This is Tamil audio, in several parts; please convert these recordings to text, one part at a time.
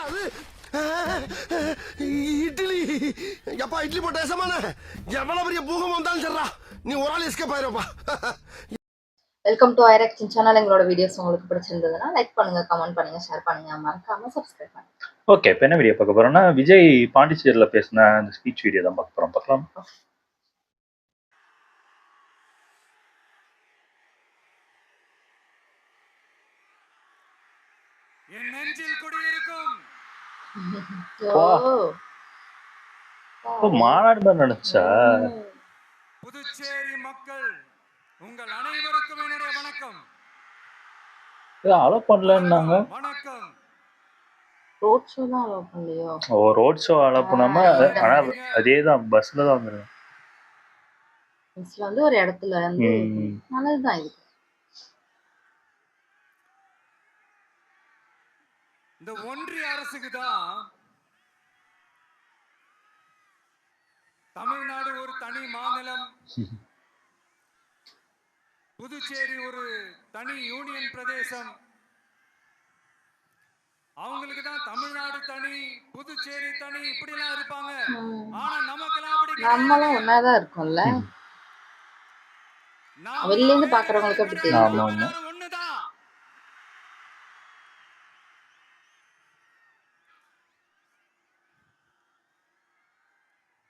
அது இட்லி. எப்பா இட்லி போட்ட ஏசமான எவ்வளவு பெரிய பூகம் வந்தாலும் சரிடா, நீ ஒரு ஆள் எஸ்கேப் ஆயிருப்பா. வெல்கம் டு ஐரெக்ஷன் சேனல். எங்களோட வீடியோஸ் உங்களுக்கு பிடிச்சிருந்ததுன்னா லைக் பண்ணுங்க, கமெண்ட் பண்ணுங்க, ஷேர் பண்ணுங்க, மறக்காம சப்ஸ்கிரைப் பண்ணுங்க. ஓகே, இப்போ என்ன வீடியோ பார்க்க போறோம்னா விஜய் பாண்டிச்சேரியில பேசின அந்த ஸ்பீச் வீடியோ தான் பார்க்க போறோம். பார்க்கலாம். என் நெஞ்சில் குடியிருக்கும் மாநாடு தான் நினைச்சா. புதுச்சேரி மக்கள் உங்கள் அனைவருக்கும் என்னுடைய வணக்கம். அலோ பண்ணலன்னாங்க. வணக்கம். ரோட் ஷோ தான் அலோ பண்ணலையோ? ஓ, ரோட் ஷோ அலோ பண்ணாம, ஆனா அதேதான் பஸ்ல தான் வந்துருங்க. பஸ்ல வந்து ஒரு இடத்துல வந்து நல்லதுதான் இது. இந்த ஒன்றிய அரசுக்கு தான் தமிழ்நாடு ஒரு தனி மாநிலம், புதுச்சேரி ஒரு தனி யூனியன் பிரதேசம். அவங்களுக்கு தான் தமிழ்நாடு தனி, புதுச்சேரி தனி, இப்படி எல்லாம் இருப்பாங்க. ஆனா நமக்கெல்லாம் அப்படி நம்மளும் ஒன்னாதான் இருக்கோம்ல. வெளில இருந்து பாக்குறவங்களுக்கு அப்படி தெரியும். ஒண்ணுதான்.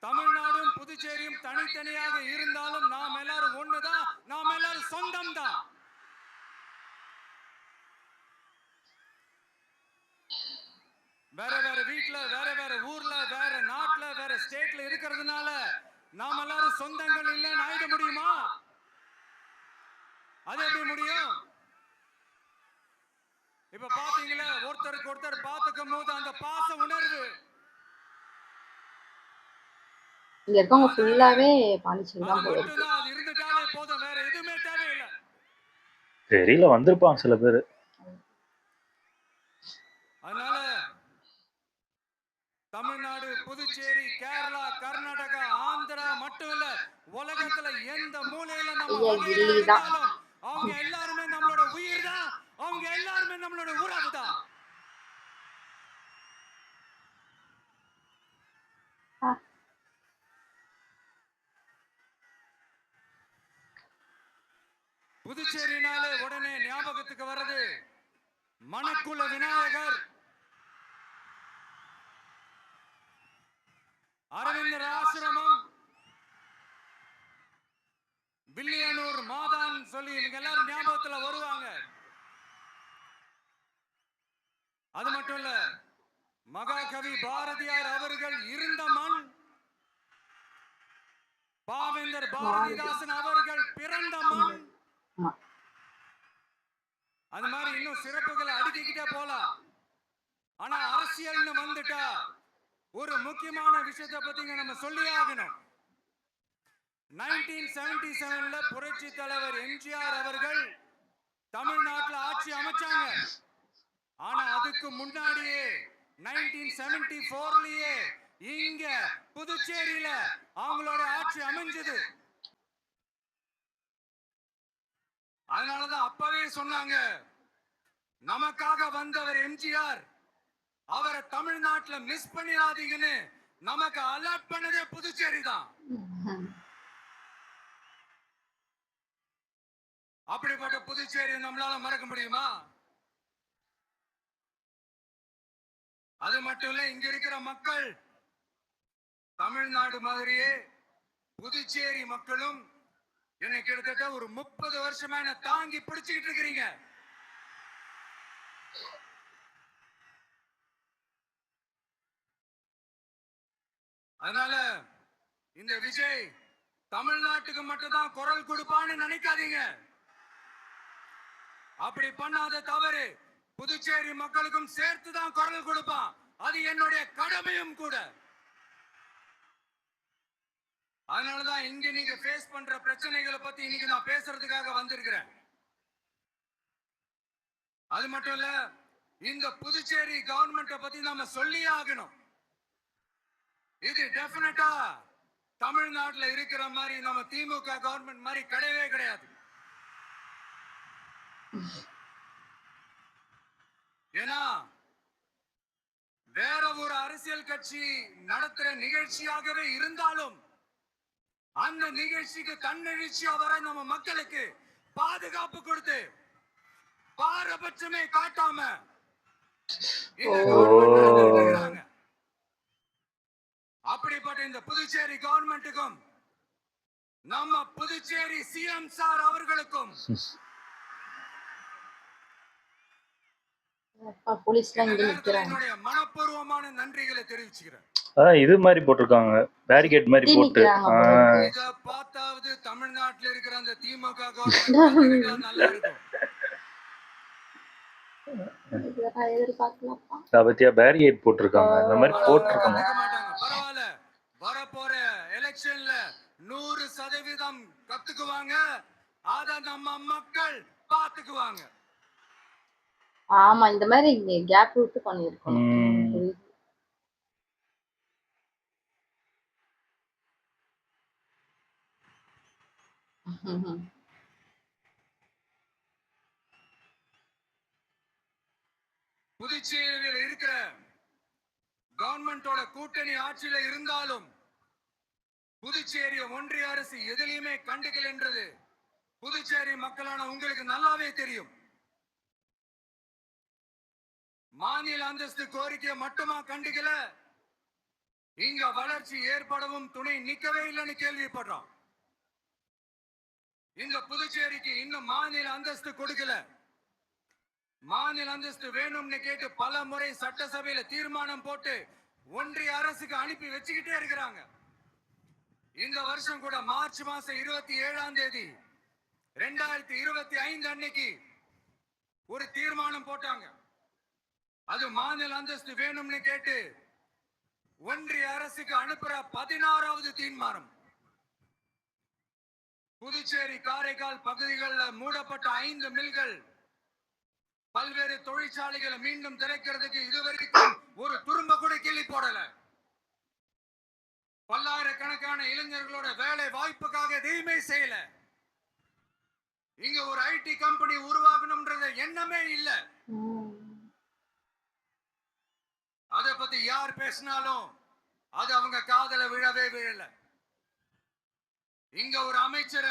தமிழ்நாடும் புதுச்சேரியும் தனித்தனியாக இருந்தாலும் நாம் எல்லாரும் ஒண்ணுதான், நாம் எல்லாரும் சொந்தம் தான். வேற வேற வீட்ல, வேற வேற ஊர்ல, வேற நாட்டுல, வேற ஸ்டேட்ல இருக்கிறதுனால நாம் எல்லாரும் சொந்தங்கள் இல்லைன்னு ஆயிட முடியுமா? அது எப்படி முடியும்? இப்ப பாத்தீங்களா, ஒருத்தருக்கு ஒருத்தர் பாத்துக்கும் போது அந்த பாச உணர்வு. இங்க இருக்கவங்க ஃபுல்லாவே பாண்டிச்சேரி தான் போல இருக்கு. அது இருந்துட்டாலே போதும், வேற எதுவுமே தேவையில்லை. தெரியல, வந்திருப்பாங்க சில பேரு. அதனால தமிழ்நாடு, புதுச்சேரி, கேரளா, கர்நாடகா, ஆந்திரா மட்டும் இல்ல, உலகத்துல எந்த மூலையில நம்ம இருந்தாலும் அவங்க எல்லாருமே நம்மளோட உயிர் தான், அவங்க எல்லாருமே நம்மளோட உறவு தான். புதுச்சேரினாலே உடனே ஞாபகத்துக்கு வர்றது மணக்குள விநாயகர், அரவிந்தர் ஆசிரமம், வில்லியனூர் மாதான் சொல்லி இவங்க எல்லாரும் ஞாபகத்துல வருவாங்க. அது மட்டும் இல்ல, மகாகவி பாரதியார் அவர்கள் இருந்த மண், பாவேந்தர் பாரதிதாசன் அவர்கள் பிறந்த மண். அது மாதிரி இன்னும் சிறப்புகளை அடுக்கிக்கிட்டே போலாம். ஆனா அரசியல்னு வந்துட்டா ஒரு முக்கியமான விஷயத்தை பத்தி நம்ம சொல்லியே ஆகணும். 1977ல புரட்சி தலைவர் எம்ஜிஆர் அவர்கள் தமிழ்நாட்டில் ஆட்சி அமைச்சாங்க. ஆனா அதுக்கு முன்னாடியே 1974லயே இங்க புதுச்சேரியில அவங்களோட ஆட்சி அமைஞ்சது. அதனாலதான் அப்பவே சொன்னாங்க, நமக்காக வந்தவர் எம்ஜிஆர், அவரை தமிழ்நாட்டுல மிஸ் பண்ணிடாதீங்கன்னு நமக்கு அலர்ட் பண்ணதே புதுச்சேரி தான். அப்படிப்பட்ட புதுச்சேரி நம்மளால மறக்க முடியுமா? அது மட்டும் இல்ல, இங்க இருக்கிற மக்கள் தமிழ்நாடு மாதிரியே புதுச்சேரி மக்களும் என்னை கிட்டத்தட்ட ஒரு 30 வருஷமா என்ன தாங்கி பிடிச்சுக்கிட்டு இருக்கிறீங்க. அதனால இந்த விஜய் தமிழ்நாட்டுக்கு மட்டும் தான் குரல் கொடுப்பான்னு நினைக்காதீங்க. அப்படி பண்ணாத தவறு, புதுச்சேரி மக்களுக்கும் சேர்த்து தான் குரல் கொடுப்பான். அது என்னுடைய கடமையும் கூட. அதனாலதான் இங்க நீங்க ஃபேஸ் பண்ற பிரச்சனைகளை பத்தி இன்னைக்கு நான் பேசுறதுக்காக வந்திருக்கிறேன். அது மட்டும் இல்ல, இந்த புதுச்சேரி கவர்மெண்ட்டை பத்தி நாம சொல்லியே ஆகணும். இது டெஃபினட்டா தமிழ்நாட்டுல இருக்கிற மாதிரி நம்ம திமுக கவர்மெண்ட் மாதிரி கிடையவே கிடையாது. ஏன்னா அரசியல் கட்சி நடத்துற நிகழ்ச்சியாகவே இருந்தாலும் அந்த நிகழ்ச்சிக்கு தன்னெழுச்சியா வர நம்ம மக்களுக்கு பாதுகாப்பு கொடுத்து பாரபட்சமே காட்டாம இந்த government நடத்திட்டு இருக்காங்க. அப்படிப்பட்ட இந்த புதுச்சேரி கவர்மெண்ட்டுக்கும் நம்ம புதுச்சேரி சிஎம் சார் அவர்களுக்கும் அப்பா போலீஸ்லாம் இந்த இங்க நேரத்துல நிக்கிறாங்க. என்னுடைய மனப்பூர்வமான நன்றிகளை தெரிவிச்சுக்கிறேன். இது மாதிரி போட்டிருக்காங்க, பேரிகேட் மாதிரி சுத்தி போட்டு. நிக்கிறாங்க போல இருக்கு. இத பார்த்தாவது தமிழ்நாட்டுல இருக்கிற அந்த திமுக கவர்மெண்ட் நல்லா இருக்கும். இதை நான் எதிர்பார்க்கலாம்ப்பா. அதை பத்தியா பேரிகேட் போட்டிருக்காங்க, இந்த மாதிரி போட்டிருக்கணும். கண்டுக்க மாட்டாங்க. பரவாயில்ல, வரப்போற எலெக்ஷன்ல 100% கத்துக்குவாங்க. அத நம்ம மக்கள் பாத்துக்குவாங்க. ஆமா இந்த மாதிரி கேப் விட்டு பண்ணிருக்கணும். ம். புரியுது. புதுச்சேரியில் இருக்கிற கவர்மெண்டோட கூட்டணி ஆட்சியில இருந்தாலும் புதுச்சேரிய ஒன்றிய அரசு எதிலையுமே கண்டுக்கல என்றது புதுச்சேரி மக்களான உங்களுக்கு நல்லாவே தெரியும். மாநில அந்தஸ்து கோரிக்கையை மட்டுமா கண்டுக்கல, இங்க வளர்ச்சி ஏற்படவும் துணை நிக்கவே இல்லைன்னு கேள்விப்படுறோம். இந்த புதுச்சேரிக்கு இன்னும் மாநில அந்தஸ்து கொடுக்கல. மாநில அந்தஸ்து வேணும்னு கேட்டு பல முறை சட்டசபையில தீர்மானம் போட்டு ஒன்றிய அரசுக்கு அனுப்பி வச்சுக்கிட்டே இருக்கிறாங்க. இந்த வருஷம் கூட மார்ச் மாசம் 27ஆம் தேதி 2025 அன்னைக்கு ஒரு தீர்மானம் போட்டாங்க. அது மாநில அந்தஸ்து வேணும்னு கேட்டு ஒன்றிய அரசுக்கு அனுப்புற 16வது தீர்மானம். புதுச்சேரி காரைக்கால் பகுதிகளில் மூடப்பட்ட 5 மில்கள், பல்வேறு தொழிற்சாலைகளை மீண்டும் திறக்கிறதுக்கு இதுவரைக்கும் ஒரு துரும்ப கூட கிள்ளி போடல. பல்லாயிரக்கணக்கான இளைஞர்களோட வேலை வாய்ப்புக்காக எதையுமே செய்யல. இங்க ஒரு ஐடி கம்பெனி உருவாகணும்ன்றது எண்ணமே இல்ல. அத பத்தி யார் பேசினாலும் அது அவங்க காதல விழவே விழல. இங்க ஒரு அமைச்சர்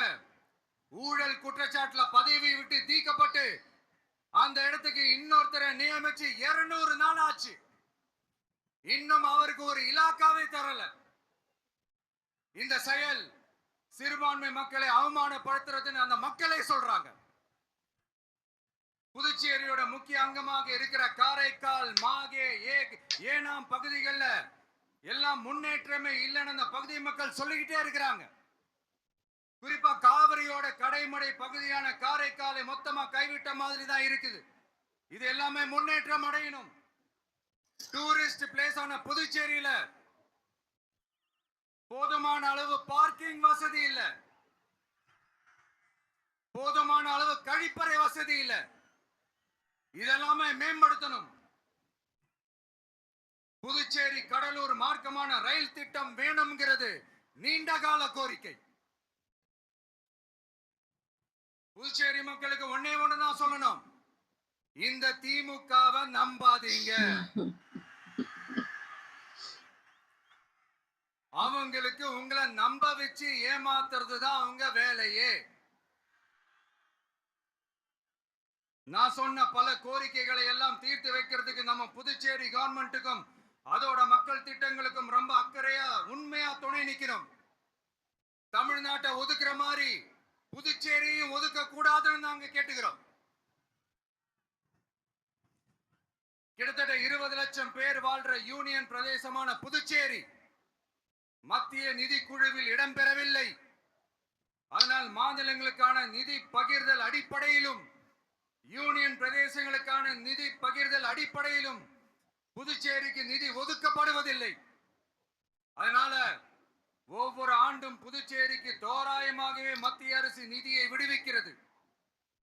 ஊழல் குற்றச்சாட்டுல பதவி விட்டு தீக்கப்பட்டு அந்த இடத்துக்கு இன்னொருத்தரை நியமிச்சு 200 நாள் ஆச்சு. இன்னும் அவருக்கு ஒரு இலாக்காவை தரல. இந்த செயல் சிறுபான்மை மக்களை அவமானப்படுத்துறதுன்னு அந்த மக்களே சொல்றாங்க. புதுச்சேரியோட முக்கிய அங்கமாக இருக்கிற காரைக்கால், மாகே, ஏனாம் பகுதிகளில் எல்லாம் முன்னேற்றமே இல்லைன்னு அந்த பகுதி மக்கள் சொல்லிக்கிட்டே இருக்கிறாங்க. குறிப்பா காவிரியோட கடைமடை பகுதியான காரைக்காலை மொத்தமா கைவிட்ட மாதிரி தான் இருக்குது. இது எல்லாமே முன்னேற்றம் அடையணும். டூரிஸ்ட் பிளேஸ் ஆன புதுச்சேரியில போதுமான அளவு பார்க்கிங் வசதி இல்ல, போதுமான அளவு கழிப்பறை வசதி இல்ல. இதெல்லாமே மேம்படுத்தணும். புதுச்சேரி கடலூர் மார்க்கமான ரயில் திட்டம் வேணும்ங்கிறது நீண்ட கால கோரிக்கை. புதுச்சேரி மக்களுக்கு ஒன்னே ஒண்ணுதான் சொல்லணும், இந்த திமுகவை நம்பாதீங்க. அவங்களுக்கு உங்களை நம்ப வச்சு ஏமாத்துறது தான் அவங்க வேலையே. நான் சொன்ன பல கோரிக்கைகளை எல்லாம் தீர்த்து வைக்கிறதுக்கு நம்ம புதுச்சேரி கவர்மெண்ட்டுக்கும் அதோட மக்கள் திட்டங்களுக்கும் ரொம்ப அக்கறையா உண்மையா துணை நிக்கிறோம். தமிழ்நாட்டை ஒதுக்குற மாதிரி புதுச்சேரியும் ஒதுக்க கூடாதுன்னு நாங்க கேட்டுக்கிறோம். கிட்டத்தட்ட 20 லட்சம் பேர் வாழ்ற யூனியன் பிரதேசமான புதுச்சேரி மத்திய நிதி குழுவில் இடம்பெறவில்லை. அதனால் மாநிலங்களுக்கான நிதி பகிர்தல் அடிப்படையிலும் யூனியன் பிரதேசங்களுக்கான நிதி பகிர்தல் அடிப்படையிலும் புதுச்சேரிக்கு நிதி ஒதுக்கப்படுவதில்லை. அதனால ஒவ்வொரு ஆண்டும் புதுச்சேரிக்கு தோராயமாகவே மத்திய அரசு நிதியை விடுவிக்கிறது.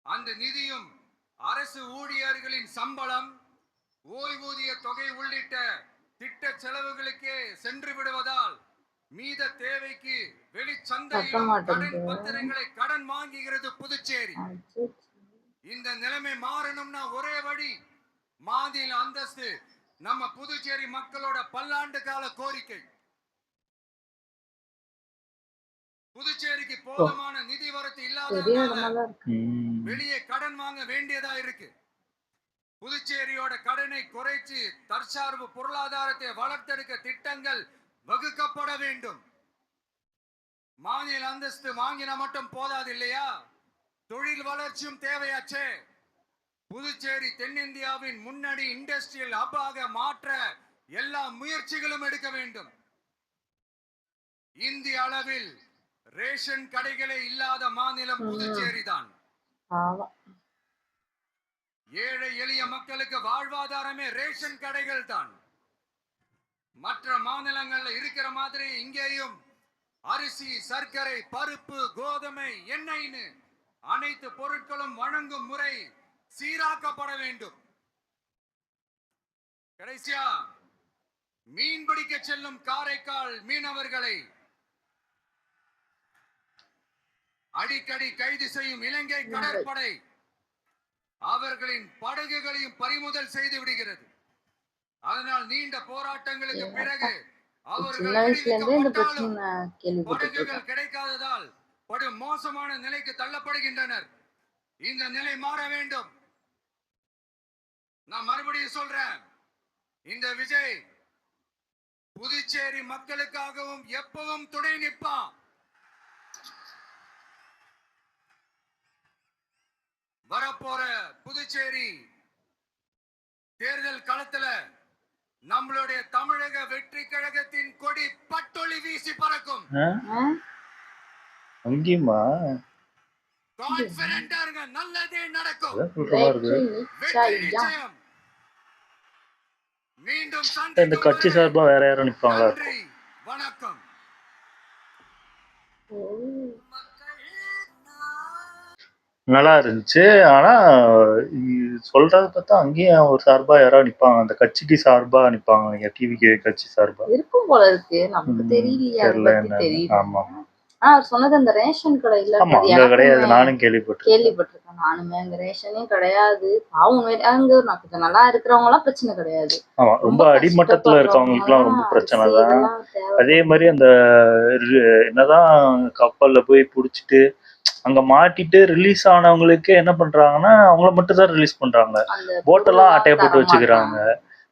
அந்த நிதியும் அரசு ஊழியர்களின் சம்பளம், ஓய்வூதிய தொகை உள்ளிட்ட திட்ட செலவுகளுக்கே சென்று விடுவதால் மீத தேவைக்கு வெளிச்சந்தையில் கடன் பத்திரங்களை கடன் வாங்குகிறது புதுச்சேரி. இந்த நிலைமை மாறணும்னா ஒரே வழி, மாநில அந்தஸ்து நம்ம புதுச்சேரி மக்களோட பல்லாண்டு கால கோரிக்கை. புதுச்சேரிக்கு போதுமான நிதி வரத்து பெரிய இல்லாததால இடமெல்லாம் இருக்கு. வெளியே கடன் வாங்க வேண்டியதா இருக்கு. புதுச்சேரியோட கடனை குறைச்சு தற்சார்பு பொருளாதாரத்தை வளர்த்தெடுக்க திட்டங்கள் வகுக்கப்பட வேண்டும். மாநில அந்தஸ்து வாங்கினா மட்டும் போதாது இல்லையா, தொழில் வளர்ச்சியும் தேவையாச்சே. புதுச்சேரி தென்னிந்தியாவின் முன்னணி இண்டஸ்ட்ரியல் ஹப்பாக மாற்ற எல்லா முயற்சிகளும் எடுக்க வேண்டும். இந்திய அளவில் ரேஷன் கடைகளே இல்லாத மாநிலம் புதுச்சேரி தான். ஆமா. ஏழை எளிய மக்களுக்கு வாழ்வாதாரமே ரேஷன் கடைகள் தான். மற்ற மாநிலங்கள்ல இருக்கிற மாதிரி இங்கேயும் அரிசி, சர்க்கரை, பருப்பு, கோதுமை, எண்ணெய்னு அனைத்து பொருட்களும் வழங்கும் முறை சீராக்கப்பட வேண்டும். கடைசியா மீன் பிடிக்க செல்லும் காரைக்கால் மீனவர்களை அடிக்கடி கைது செய்யும் இலங்கை கடற்படை அவர்களின் படகுகளையும் பறிமுதல் செய்து விடுகிறது. அதனால் நீண்ட போராட்டங்களுக்கு பிறகு சின்ன வயசுல இருந்தே இந்த பிரச்சனை கேள்விப்பட்டிருக்கேன். படகுகள் கிடைக்காததால் படும் மோசமான நிலைக்கு தள்ளப்படுகின்றனர். இந்த நிலை மாற வேண்டும். நான் மறுபடியும் சொல்றேன், இந்த விஜய் புதுச்சேரி மக்களுக்காகவும் எப்பவும் துணை நிற்பான். வரப்போற புதுச்சேரி தேர்தல் களத்துல நம்மளுடைய தமிழக வெற்றி கழகத்தின் கொடி பட்டொளி வீசி பறக்கும். அங்கேயுமா கான்ஃபிடென்ட்டா இருங்க, நல்லதே நடக்கும். வெற்றி வெற்றி நிச்சயம். நிச்சயம். மீண்டும் இந்த கட்சி சார்பா வேற யாரும் நிப்பாங்களா? நன்றி, வணக்கம். நல்லா இருந்துச்சு. ஆனா சொல்றத பார்த்தா அங்கேயும் ஒரு சார்பா யாராவது நிப்பாங்க, அந்த கட்சிக்கு சார்பா நிப்பாங்க, டிவிக்கு கட்சி சார்பா இருக்கும் போல இருக்கு, நமக்கு தெரியலையே, அதை தெரியல பத்தி என்ன. தெரியல. ஆமா அவர் சொன்னது அந்த ரேஷன் கடை இல்ல, ஆமா அங்க கிடையாது, நானும் கேள்விப்பட்டிருக்கேன். கேள்விப்பட்டிருக்கேன். நானுமே அங்க ரேஷனே கிடையாது. அவங்க அங்க நான் கொஞ்சம் நல்லா இருக்கிறவங்க எல்லாம் பிரச்சனை கிடையாது. ஆமா ரொம்ப அடிமட்டத்துல இருக்கவங்களுக்கு எல்லாம் ரொம்ப பிரச்சனை தான். அதே மாதிரி அந்த என்னதான் கப்பல்ல போய் புடிச்சிட்டு அங்க மாட்டிட்டு ரிலீஸ் ஆனவங்களுக்கு என்ன பண்றாங்கன்னா அவங்கள மட்டும் தான் ரிலீஸ் பண்றாங்க, போட்டெல்லாம் ஆட்டையை போட்டு வச்சுக்கிறாங்க.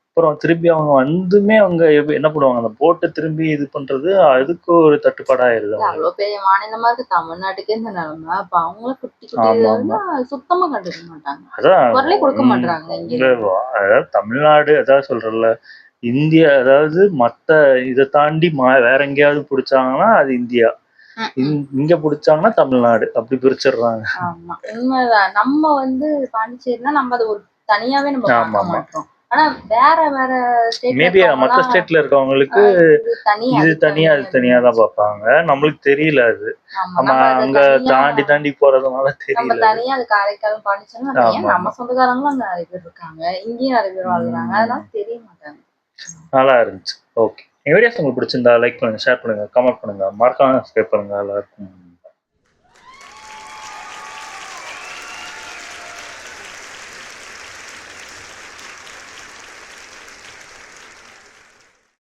அப்புறம் திருப்பி அவங்க வந்துமே அவங்க என்ன பண்ணுவாங்க, அந்த போட்டை திரும்பி இது பண்றது, அதுக்கு ஒரு தட்டுப்பாடாயிருது. அவ்வளவு பெரிய மாநிலமா இருக்கு தமிழ்நாட்டுக்கே இந்த நிலைமை. அப்ப அவங்கள குட்டி குட்டி சுத்தமா கண்டுக்க மாட்டாங்க, குரலே கொடுக்க மாட்டாங்க. அதாவது தமிழ்நாடு அதாவது சொல்றல, இந்தியா அதாவது மத்த இதை தாண்டி வேற எங்கேயாவது பிடிச்சாங்கன்னா அது இந்தியா, இங்க பிடிச்சாங்கன்னா தமிழ்நாடு, அப்படி பிரிச்சிடுறாங்க. ஆமா உண்மைதான். நம்ம பாண்டிச்சேரினா நம்ம அது ஒரு தனியாவே நம்ம பார்க்க மாட்டோம். ஆனா வேற வேற மேபி மத்த ஸ்டேட்ல இருக்கவங்களுக்கு இது தனியா அது தனியா தான் பார்ப்பாங்க. நம்மளுக்கு தெரியல அது, நம்ம அங்க தாண்டி தாண்டி போறதுனால தெரியல. தனியா அது காரைக்கால் பாண்டிச்சேரி நம்ம சொந்தக்காரங்களும் அங்க நிறைய பேர் இருக்காங்க, இங்கேயும் நிறைய பேர் வாழ்றாங்க, அதெல்லாம் தெரிய மாட்டாங்க. நல்லா இருந்துச்சு. ஓகே, எங்க வீடியோஸ் உங்களுக்கு பிடிச்சிருந்தா லைக் பண்ணுங்க, ஷேர் பண்ணுங்க, கமெண்ட் பண்ணுங்க, மறக்காம சப்ஸ்கிரைப் பண்ணுங்க. எல்லாருக்கும்